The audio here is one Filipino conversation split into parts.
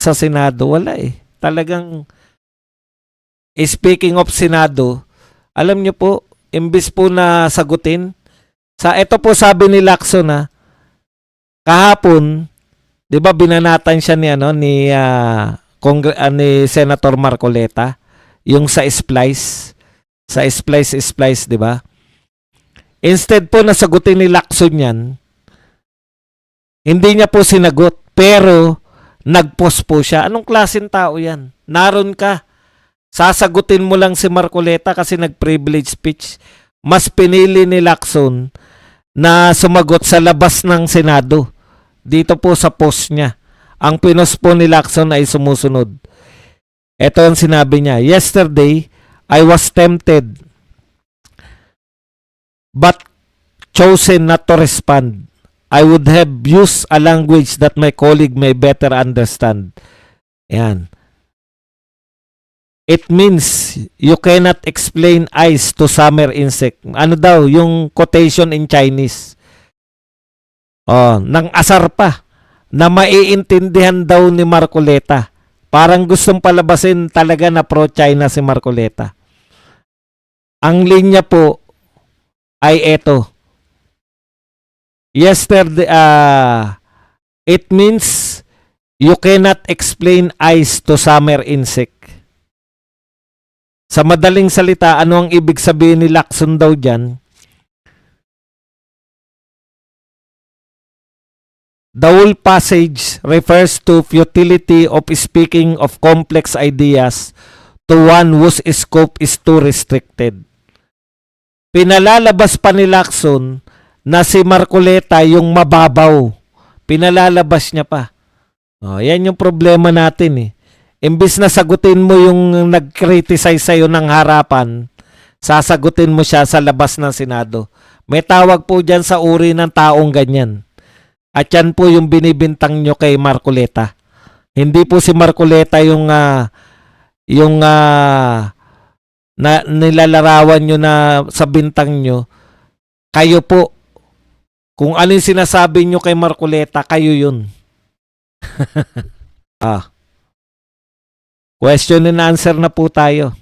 sa Senado, wala eh. Talagang, speaking of Senado, alam niyo po, imbis po na sagutin, ito po sabi ni Lacson kahapon, 'di ba binanatan siya ni Senator Marcoleta yung sa splice, 'di ba? Instead po na sagutin ni Lacson 'yan, hindi niya po sinagot, pero nag-post po siya. Anong klaseng tao 'yan? Naroon ka. Sasagutin mo lang si Marcoleta kasi nag-privilege speech. Mas pinili ni Lacson na sumagot sa labas ng Senado. Dito po sa post niya. Ang pinost po ni Lacson ay sumusunod. Ito ang sinabi niya. Yesterday, I was tempted but chosen not to respond. I would have used a language that my colleague may better understand. Yan. It means you cannot explain ice to summer insect. Ano daw, yung quotation in Chinese. Nang asar pa na maiintindihan daw ni Marcoleta. Parang gustong palabasin talaga na pro-China si Marcoleta. Ang linya po ay eto. Yesterday, it means you cannot explain ice to summer insect. Sa madaling salita, ano ang ibig sabihin ni Lacson daw dyan? The whole passage refers to futility of speaking of complex ideas to one whose scope is too restricted. Pinalalabas pa ni Lacson na si Marcoleta yung mababaw. Pinalalabas niya pa. Yan yung problema natin eh. Imbis na sagutin mo yung nag-criticize sa'yo ng harapan, sasagutin mo siya sa labas ng Senado. May tawag po dyan sa uri ng taong ganyan. At yan po yung binibintang nyo kay Marcoleta. Hindi po si Marcoleta yung na nilalarawan nyo na sa bintang nyo. Kayo po. Kung ano yung sinasabi nyo kay Marcoleta, kayo yun. Question and answer na po tayo.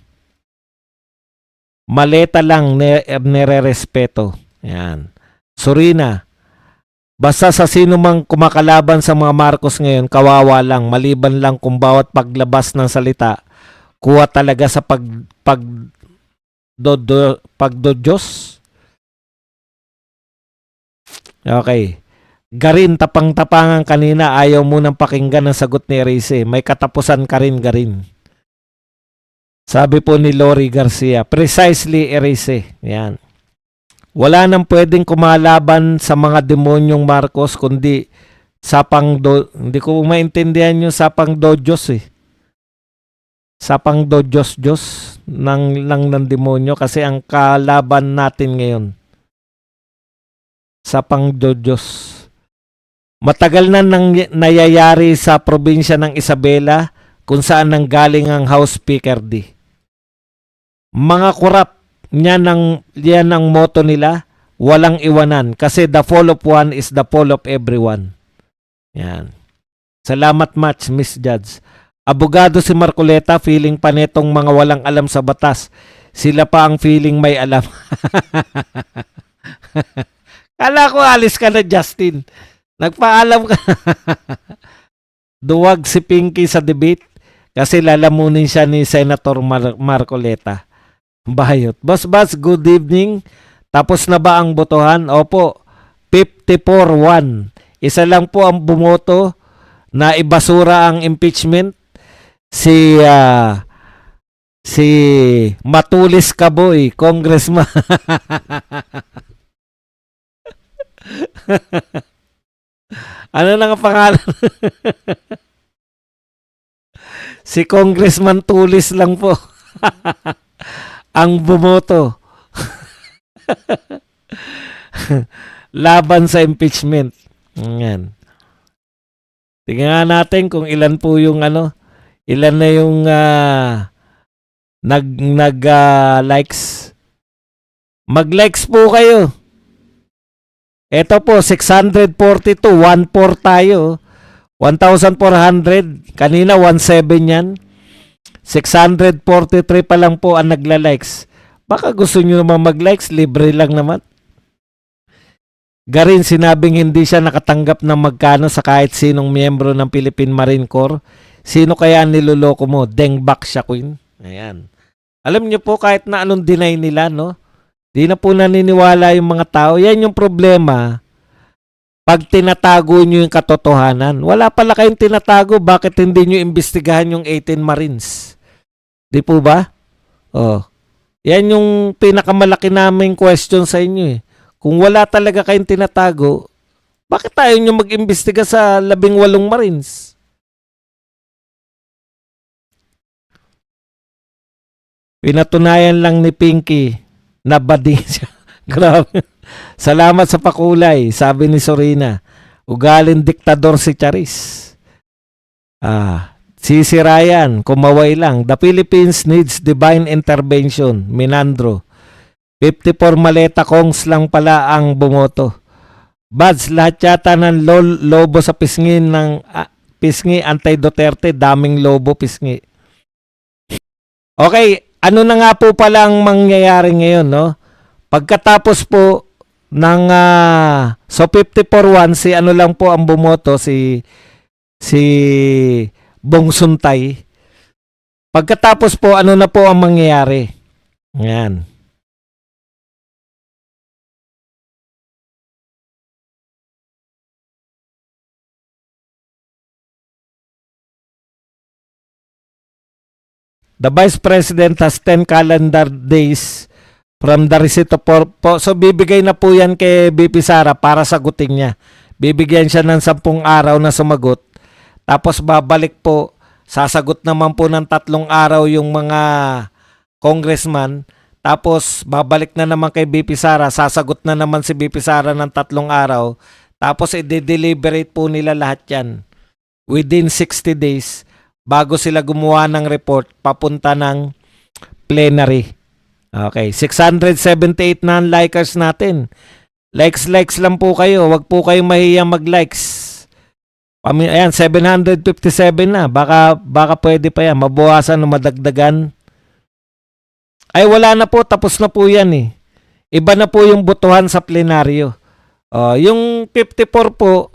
Maleta lang nire-respeto. Yan. Surina. Basta sa sino mang kumakalaban sa mga Marcos ngayon, kawawa lang. Maliban lang kung bawat paglabas ng salita, kuha talaga sa pagdodiyos. Okay. Garin, tapang-tapangan kanina, ayaw mo nang pakinggan ang sagot ni Erice. May katapusan ka rin, Garin. Sabi po ni Lori Garcia, precisely Erice. Yan. Wala nang pwedeng kumalaban sa mga demonyong Marcos kundi hindi ko maintindihan yung sapang dojos eh. Sapang dojos lang ng demonyo kasi ang kalaban natin ngayon. Sapang dojos. Matagal na nayayari sa probinsya ng Isabela kung saan nanggaling ang House Speaker D. Mga kurap, yan ang motto nila, walang iwanan kasi the fall of one is the fall of everyone. Yan. Salamat much, Miss Judge. Abogado si Marcoleta, feeling pa netong mga walang alam sa batas. Sila pa ang feeling may alam. Kala ko alis ka na, Justin. Nagpaalam ka. Duwag si Pinky sa debate kasi lalamunin siya ni Senator Marcoleta. Bayot. Boss, good evening. Tapos na ba ang botohan? Opo. 54-1. Isa lang po ang bumoto na ibasura ang impeachment. Si Matulis Kaboy, Congressman. Ano na nga pangalan? Si Congressman Tulis lang po ang bumoto laban sa impeachment. Yan. Tingnan natin kung ilan po yung ilan na yung likes. Mag-likes po kayo. Ito po, 642, 1-4 tayo. 1,400. Kanina 1,700 yan. 643 pa lang po ang nagla-likes. Baka gusto nyo naman mag-likes, libre lang naman. Garin, sinabing hindi siya nakatanggap ng magkano sa kahit sinong miyembro ng Philippine Marine Corps. Sino kaya ang niloloko mo? Dengbak siya, Queen. Ayan. Alam niyo po, kahit na anong deny nila, no? Di na po naniniwala yung mga tao. Yan yung problema. Pag tinatago nyo yung katotohanan. Wala pala kayong tinatago. Bakit hindi nyo imbestigahan yung 18 Marines? Di po ba? Oh. Yan yung pinakamalaki naming question sa inyo eh. Kung wala talaga kayong tinatago, bakit tayo nyo mag-imbestiga sa 18 Marines? Pinatunayan lang ni Pinky na bading siya. Grabe. Salamat sa pakulay, sabi ni Sorina. Ugaling diktador si Charis. Si Ryan, kumaway lang. The Philippines needs divine intervention. Minandro. 54 maleta kongs lang pala ang bumoto. Bads, lahat yata ng lobo sa pisngi ng pisngi anti-Duterte. Daming lobo pisngi. Okay, ano na nga po palang mangyayari ngayon, no? Pagkatapos po ng so 54-1, si ano lang po ang bumoto, si Bong Suntay. Pagkatapos po, ano na po ang mangyayari? Yan. The Vice President has 10 calendar days from the receipt of so bibigay na po yan kay BP Sara para sagutin niya. Bibigyan siya ng 10 araw na sumagot. Tapos babalik po, sasagot naman po ng 3 araw yung mga congressman. Tapos babalik na naman kay BP Sara, sasagot na naman si BP Sara ng 3 araw. Tapos i-deliberate po nila lahat yan within 60 days bago sila gumawa ng report papunta ng plenary. Okay, 678 na ang likers natin. Likes lang po kayo. Huwag po kayong mahiyang mag-likes. Ayan, 757 na. Baka pwede pa yan. Mabawasan o madagdagan. Ay, wala na po. Tapos na po yan eh. Iba na po yung botohan sa plenaryo. Yung 54 po,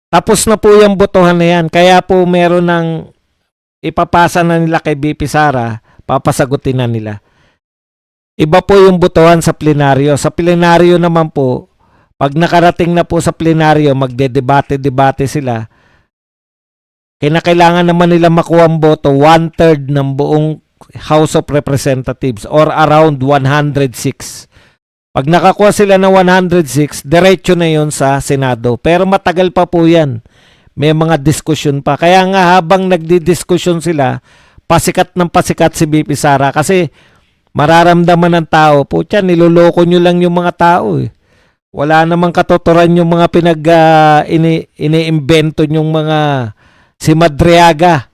tapos na po yung botohan na yan. Kaya po meron ng ipapasa na nila kay BP Sara, papasagutin na nila. Iba po yung botohan sa plenaryo. Sa plenaryo naman po, pag nakarating na po sa plenaryo, magdedebate-debate sila. Kinakailangan naman nila makuha ang boto 1/3 ng buong House of Representatives or around 106. Pag nakakuha sila ng 106, diretso na yon sa Senado. Pero matagal pa po yan. May mga diskusyon pa. Kaya nga habang nagdidiskusyon sila, pasikat ng pasikat si BP Sara. Kasi mararamdaman ng tao, putya, niloloko nyo lang yung mga tao eh. Wala namang katotoran yung mga ini-invento yung mga si Madriaga.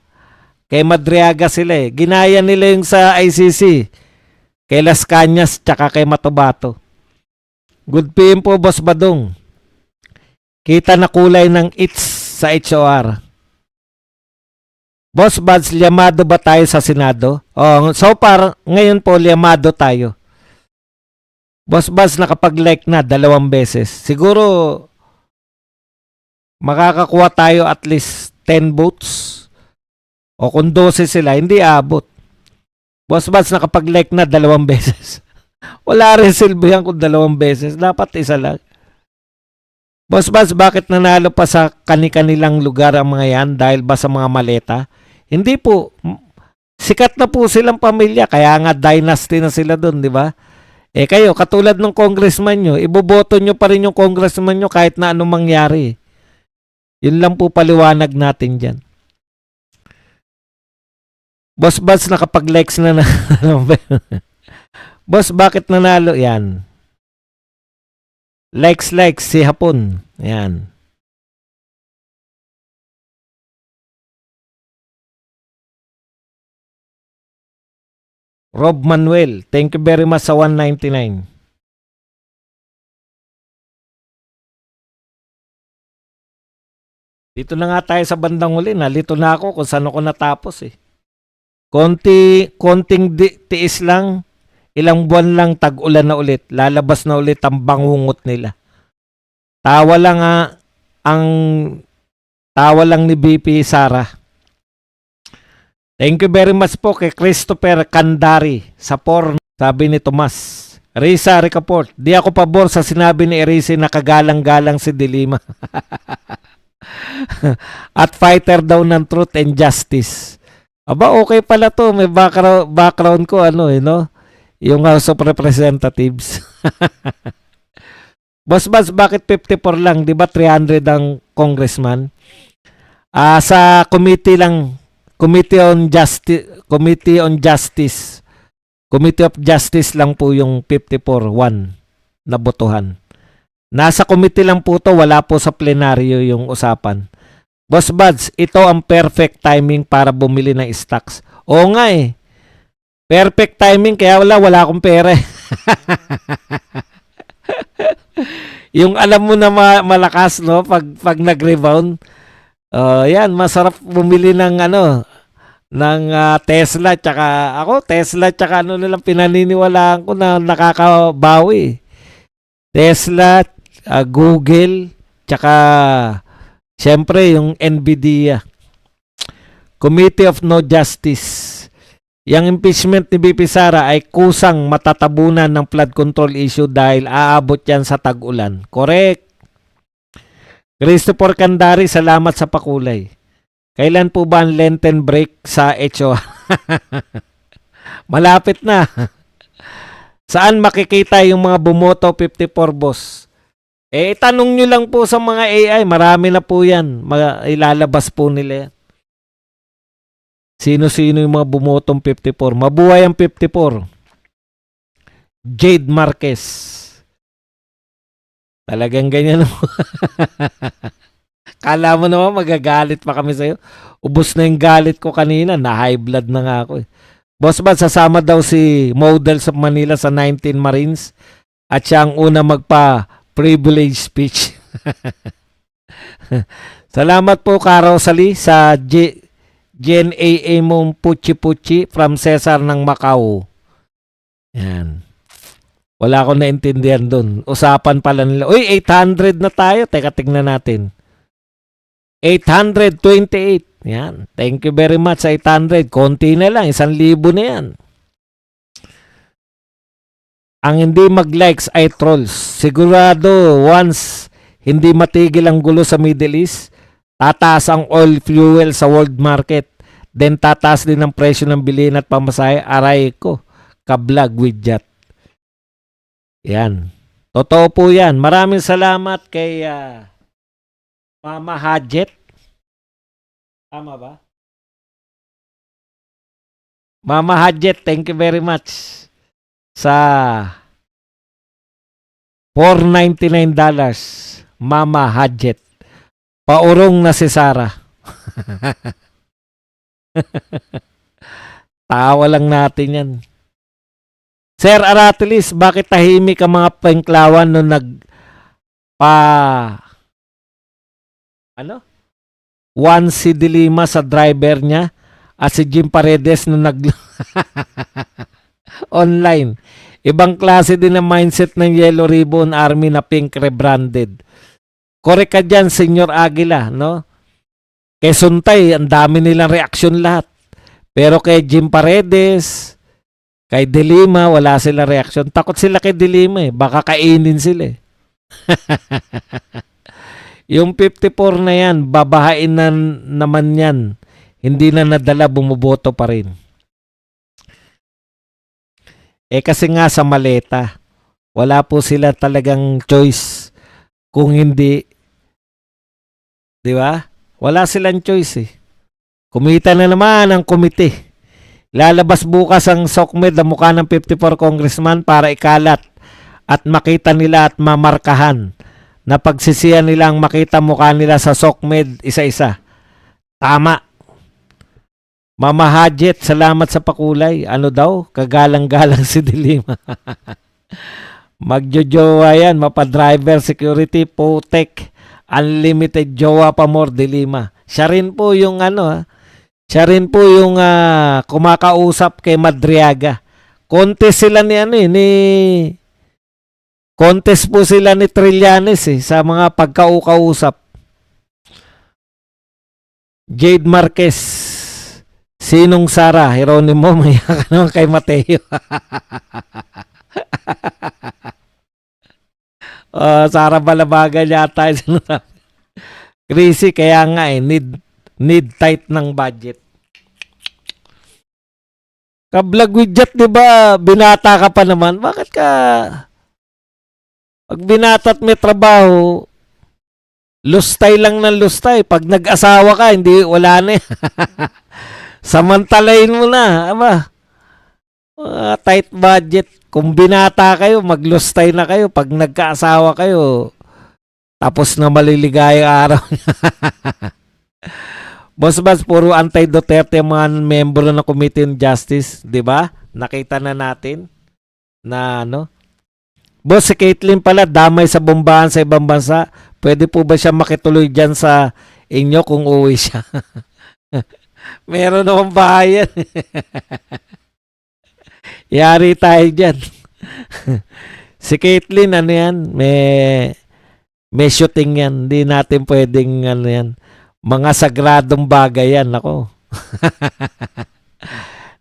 Kay Madriaga sila eh. Ginaya nila yung sa ICC. Kay Las Cañas tsaka kay Matobato. Good PM po, Boss Badong. Kita na kulay ng its sa HOR. Boss Bads, liyamado ba tayo sa Senado? So far, ngayon po, liyamado tayo. Boss Bads, nakapag-like na 2 beses. Siguro, makakakuha tayo at least 10 votes. O kung 12 sila, hindi abot. Boss Bads, nakapag-like na 2 beses. Wala rin silbihan kung 2 beses. Dapat isa lang. Boss Bads, bakit nanalo pa sa kani-kanilang lugar ang mga yan? Dahil ba sa mga maleta? Hindi po. Sikat na po silang pamilya. Kaya nga dynasty na sila doon, di ba? Eh kayo, katulad ng congressman nyo, iboboto nyo pa rin yung congressman nyo kahit na anong mangyari. Yun lang po paliwanag natin dyan. Boss Bads, nakapag-likes na na. Boss, bakit nanalo? Yan. Likes, si Hapon. Yan. Rob Manuel, thank you very much sa 199. Dito na nga tayo sa bandang huli. Nalito na ako kung saan ako natapos eh. Konting tiis lang. Ilang buwan lang tag-ulan na ulit. Lalabas na ulit ang bangungot nila. Tawa lang tawa lang ni BP Sara. Thank you very much po kay Christopher Kandari sa sabi ni Tomas. Risa Ricaport, di ako pabor sa sinabi ni Erice na kagalang-galang si Dilima. At fighter daw ng truth and justice. Aba, okay pala to. May background ko, no? Yung House of Representatives. Boss Baz, bakit 54 lang? Di ba 300 ang congressman? Sa committee lang, Committee of Justice lang po yung 54-1 na botohan. Nasa committee lang po to, wala po sa plenaryo yung usapan. Boss Buds, ito ang perfect timing para bumili ng stocks. Oo nga eh. Perfect timing kaya wala akong pera. Yung alam mo na malakas no pag nag-rebound. Yan, masarap bumili ng Tesla tsaka Tesla tsaka nilang pinaniniwalaan ko na nakakabawi. Tesla, Google, tsaka siyempre yung Nvidia. Committee of No Justice. Yang impeachment ni BP Sara ay kusang matatabunan ng flood control issue dahil aabot yan sa tag-ulan. Correct. Christopher Kandari, salamat sa pakulay. Kailan po ba ang Lenten break sa HO? Malapit na. Saan makikita yung mga bumoto 54 boss? Tanong nyo lang po sa mga AI. Marami na po yan. Ilalabas po nila yan. Sino-sino yung mga bumotong 54? Mabuhay ang 54. Jade Marquez. Talagang ganyan. Kala mo naman magagalit pa kami sa'yo. Ubus na yung galit ko kanina. Na-high blood na nga ako eh. Boss Bad, sasama daw si Models of Manila sa 19 Marines at siya ang una magpa-privilege speech. Salamat po, Karo Sali, sa GNAA mong Puchi-Puchi from Cesar ng Macau. Yan. Wala akong naintindihan doon. Usapan pala nila. Uy, 800 na tayo. Teka, tingnan natin. 828. Yan. Thank you very much sa 800. Konti na lang. 1,000 na yan. Ang hindi mag-likes ay trolls. Sigurado once hindi matigil ang gulo sa Middle East, tataas ang oil fuel sa world market. Then tataas din ang presyo ng bilihin at pamasahe. Aray ko. Kablag with jet. Yan. Totoo po yan. Maraming salamat kay Mama Hajet. Tama ba? Mama Hajet, thank you very much sa $499. Mama Hajet. Paurong na si Sara. Tawa lang natin yan. Sir Aratilis, bakit tahimik ang mga pengklawan nung one si Dilima sa driver niya at si Jim Paredes nung online. Ibang klase din ang mindset ng Yellow Ribbon Army na pink rebranded. Correct ka dyan, Senyor Aguila, no? Kay Suntay, ang dami nilang reaksyon lahat. Pero kay Jim Paredes, kay Dilima, wala sila reaksyon. Takot sila kay Dilima eh. Baka kainin sila eh. Yung 54 na yan, babahain na naman yan. Hindi na nadala, bumuboto pa rin. Kasi nga sa maleta, wala po sila talagang choice. Kung hindi, di ba? Wala silang choice eh. Kumita na naman ang komite. Lalabas bukas ang SOCMED na mukha ng 54 congressman para ikalat at makita nila at mamarkahan. Na pagsisiyan nila ang makita mukha nila sa SOCMED isa-isa. Tama. Mama Hajet, salamat sa pakulay. Ano daw? Kagalang-galang si Dilima. Magjojowa yan. Mapadriver, security, putek. Unlimited Jowa Pamor de Lima. Siya rin po yung siya rin po yung kumakausap kay Madriaga. Contest sila ni contest po sila ni Trillanes sa mga pagkaukausap. Jade Marquez. Sinong Sara? Jeronimo, maya ka naman kay Mateo. Sara Balabagan yata. Crazy, kaya nga need tight ng budget. Kablag widget, di ba? Binata ka pa naman. Bakit ka? Pag binata at may trabaho, lustay lang ng lustay. Pag nag-asawa ka, hindi, wala na. Samantalain mo na. Aba, tight budget. Kung binata kayo, maglustay na kayo. Pag nagkaasawa kayo, tapos na maliligayang araw. Boss Bas, puro anti-Duterte mga membro ng Committee on Justice, di ba? Nakita na natin na Boss, si Caitlyn pala, damay sa bombahan sa ibang bansa. Pwede po ba siya makituloy dyan sa inyo kung uwi siya? Meron akong bahayan. Yari tayo dyan. Si Caitlyn, yan? May shooting yan. Hindi natin pwedeng yan. Mga sagradong bagay yan. Ako.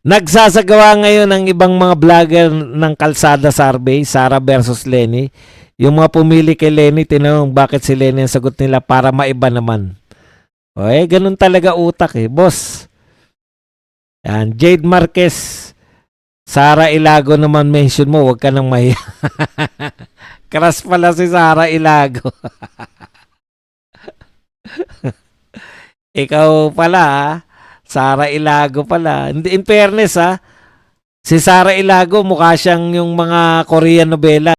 Nagsasagawa ngayon ang ibang mga vlogger ng Kalsada Survey, Sara versus Lenny. Yung mga pumili kay Lenny, tinanong bakit si Lenny ang sagot nila para maiba naman. Ganun talaga utak boss. Yan, Jade Marquez. Sara Ilago naman mention mo, wag ka nang mahiya. Crush pala si Sara Ilago. Ikaw pala, Sara Ilago pala. In fairness, si Sara Ilago mukha siyang yung mga Korean novela.